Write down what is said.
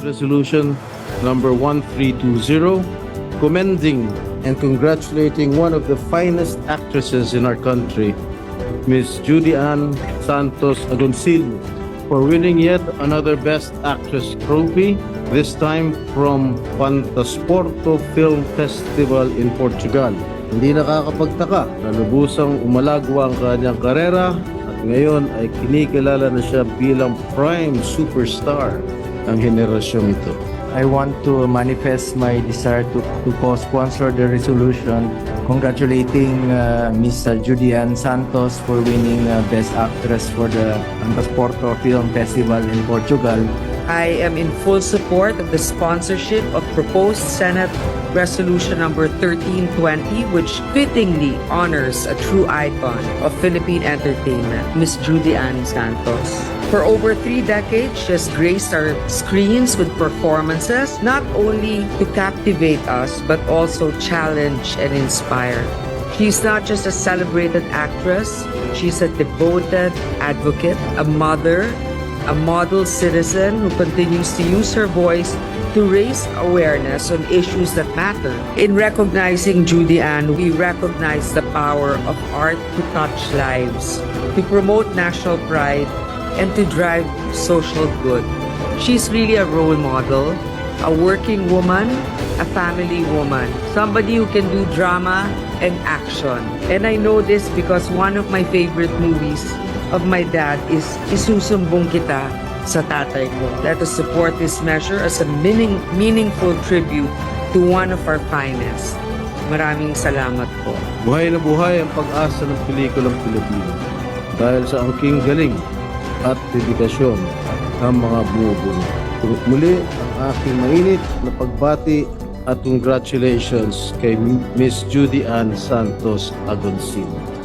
Resolution number 1320, commending and congratulating one of the finest actresses in our country, Miss Judy Ann Santos Agoncillo, for winning yet another Best Actress trophy, this time from Fantasporto Film Festival in Portugal. Hindi nakakapagtaka na lubusang umalagwa ang kanyang karera at ngayon ay kinikilala na siya bilang prime superstar ng henerasyong ito. I want to manifest my desire to co-sponsor the resolution congratulating Miss Judy Ann Santos for winning Best Actress for the Fantasporto Film Festival in Portugal. I am in full support of the sponsorship of proposed Senate Resolution number 1320, which fittingly honors a true icon of Philippine entertainment, Miss Judy Ann Santos. For over 3 decades, she has graced our screens with performances not only to captivate us, but also challenge and inspire. She's not just a celebrated actress, she's a devoted advocate, a mother, a model citizen who continues to use her voice to raise awareness on issues that matter. In recognizing Judy Ann, we recognize the power of art to touch lives, to promote national pride, and to drive social good. She's really a role model, a working woman, a family woman, somebody who can do drama and action. And I know this because one of my favorite movies of my dad is Isusumbong Kita sa Tatay Ko. Let us support this measure as a meaningful tribute to one of our finest. Maraming salamat po. Buhay na buhay ang pag-asa ng pelikulang Pilipino dahil sa angking galing at dedikasyon ng mga bumubuno. Muli ang aking mainit na pagbati at congratulations kay Miss Judy Ann Santos Agoncillo.